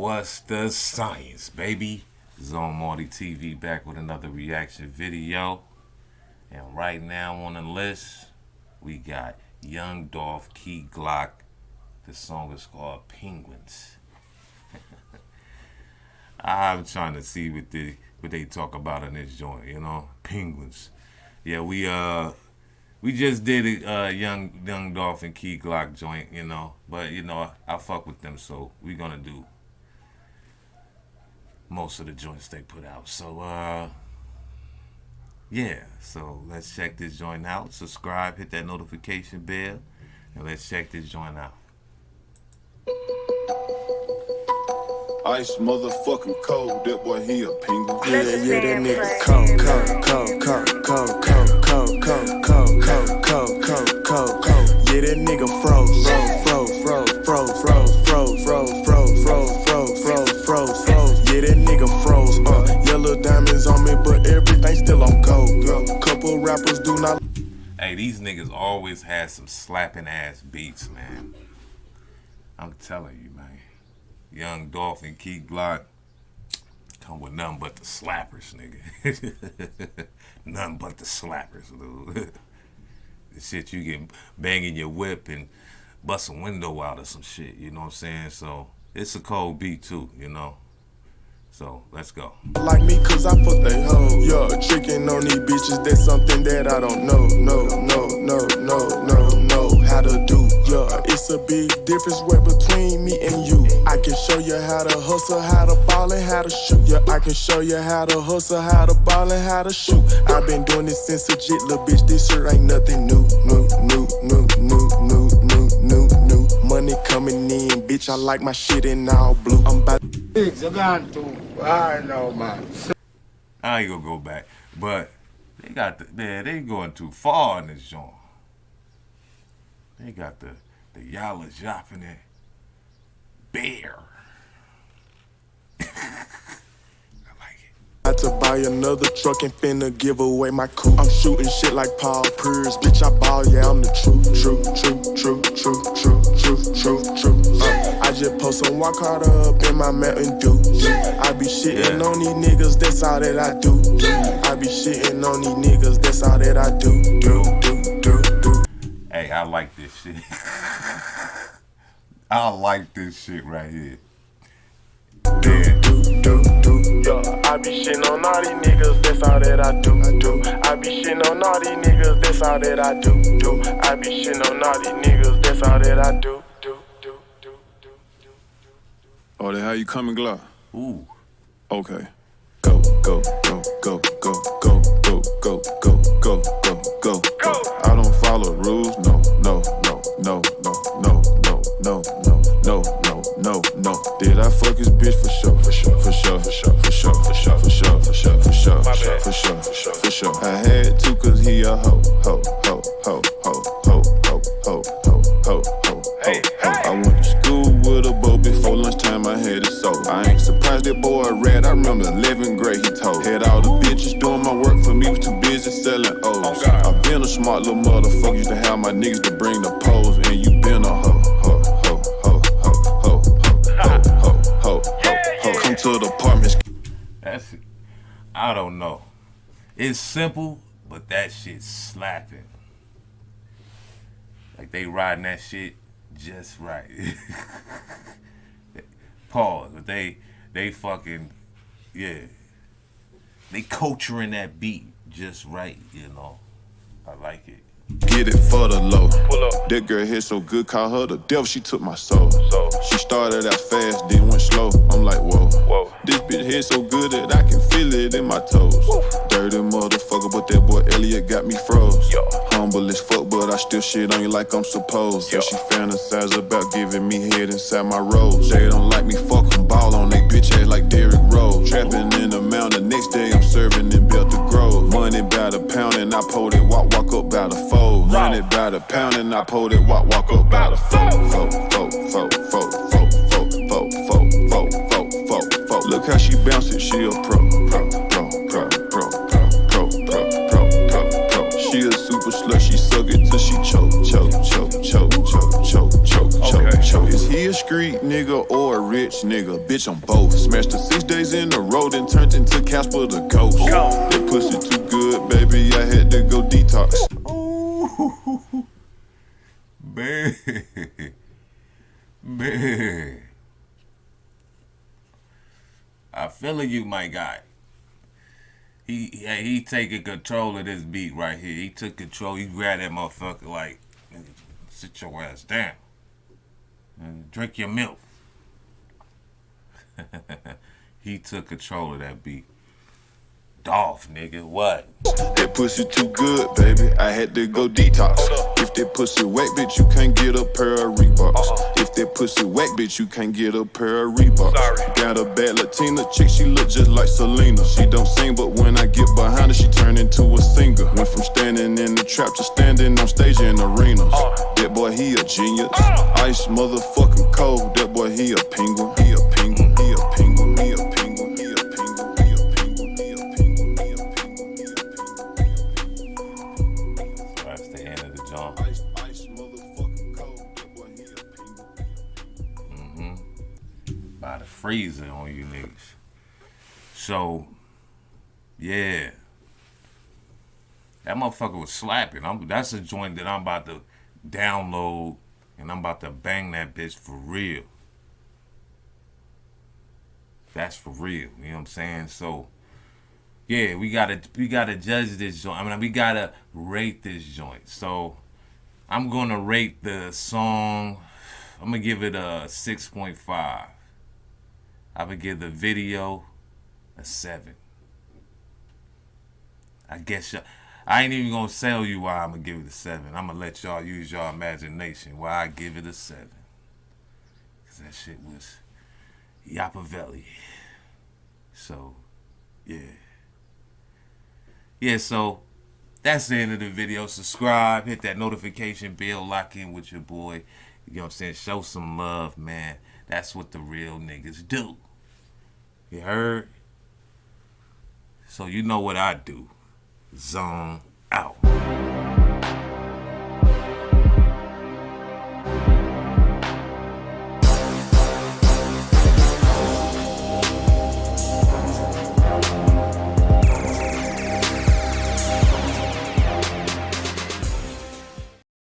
What's the science, baby? Zone Marty TV back with another reaction video. And right now on the list, we got Young Dolph Key Glock. The song is called Penguins. I'm trying to see what they talk about in this joint, Penguins. Yeah, we just did a young Dolph and Key Glock joint, but I fuck with them, so we gonna do most of the joints they put out. So yeah, so let's check this joint out. Subscribe, hit that notification bell, and let's check this joint out. Ice motherfucking cold, that boy he a penguin. Yeah, that nigga cold. Yeah, that nigga froze. Yeah, that nigga froze. Yellow diamonds on me, but everything still on cold. Couple rappers do not. Hey, these niggas always had some slapping ass beats, man. I'm telling you, man. Young Dolph and Key Glock come with nothing but the slappers, nigga. Nothing but the slappers, dude. The shit you get banging your whip and bust a window out or some shit, you know what I'm saying? So it's a cold beat too, So let's go. Like me, cause I fuck they hoe. Yeah, tricking on these bitches, that's something that I don't know. How to do. Yeah, it's a big difference way between me and you. I can show you how to hustle, how to ball, and how to shoot. Yeah, I can show you how to hustle, how to ball, and how to shoot. I've been doing this since a jit, little bitch. This shit ain't nothing new. Money coming in, bitch. I like my shit in all blue. I'm about. I ain't gonna go back, but they going too far in this joint. They got the Yala dropping it. Bear. I like it. About to buy another truck and finna give away my coupe. I'm shooting shit like Paul Pierce, bitch. I ball, yeah, I'm the truth. I just post some walk harder up in my Mountain Dew. I be shitting on these niggas, that's all that I do. I be shitting on these niggas, that's all that I do. Hey, I like this shit. I like this shit right here. Yeah, I be shitting on all these niggas, that's all that I do. I be shitting on all these niggas, that's all that I do. I be shitting on all these niggas, that's all that I do. Oh, that how you coming, Glock? Ooh. Okay. Go. I don't follow rules, no. Did I fuck his bitch for sure? For sure. I had to cause he a hoe. I went to school with a bow before lunchtime I had it sold. I ain't surprised that boy rat, I remember 11th grade he told. Had all the bitches doing my work for me, was too busy selling O's. I been a smart little motherfucker, used to have my niggas to bring the pose. And you been a hoe. Come to the apartments. That's it. I don't know. It's simple, but that shit's slapping. Like they riding that shit just right. Pause. But they fucking, yeah. They culturing that beat just right, I like it. Get it for the low. That girl hit so good, call her the devil, she took my soul. She started out fast, then went slow. I'm like, whoa. This bitch hit so good that I can feel it in my toes. Dirty motherfucker, but that boy Elliot got me froze. Humble as fuck, but I still shit on you like I'm supposed. So she fantasize about giving me head inside my rolls. They don't like me, fuck them, ball on they bitch ass like Derrick Rose. Trapping in the mountain, next day I'm serving in Belter Grove. Money by the pound and I pulled it, walk up by the fold. Money by the pound and I pulled it, walk up by the fold. Look how she bounce it, she a pro. She a super slut, she suck it till she choke. Is he a street nigga or a rich nigga? Bitch, I'm both. Smashed her 6 days in a row, then turned into Casper the Ghost. That pussy too good, baby, I had to go detox. Ooh, man, man. I feel you, my guy. He taking control of this beat right here. He took control. He grabbed that motherfucker like, sit your ass down and drink your milk. He took control of that beat. Dolph, nigga, what? That pussy too good, baby, I had to go detox. If that pussy whack, bitch, you can't get a pair of Reeboks. If that pussy whack, bitch, you can't get a pair of Reeboks. Got a bad Latina chick, she look just like Selena. She don't sing, but when I get behind her, she turn into a singer. Went from standing in the trap to standing on stage in arenas. That boy, he a genius. Ice motherfucking cold. That boy, he a penguin. He a penguin. He a penguin. He a penguin. By the freezer on you niggas. So, yeah. That motherfucker was slapping. That's a joint that I'm about to download and I'm about to bang that bitch for real. That's for real. You know what I'm saying? So, yeah, we gotta judge this joint. I mean, we gotta rate this joint. So, I'm gonna rate the song. I'm gonna give it a 6.5. I would give the video a 7. I guess I ain't even gonna tell you why I'm gonna give it a 7. I'm gonna let y'all use your imagination why I give it a 7. Cause that shit was Yapavelli. So, yeah. Yeah, so that's the end of the video. Subscribe, hit that notification bell, lock in with your boy. You know what I'm saying? Show some love, man. That's what the real niggas do. You heard? So you know what I do. Zone out.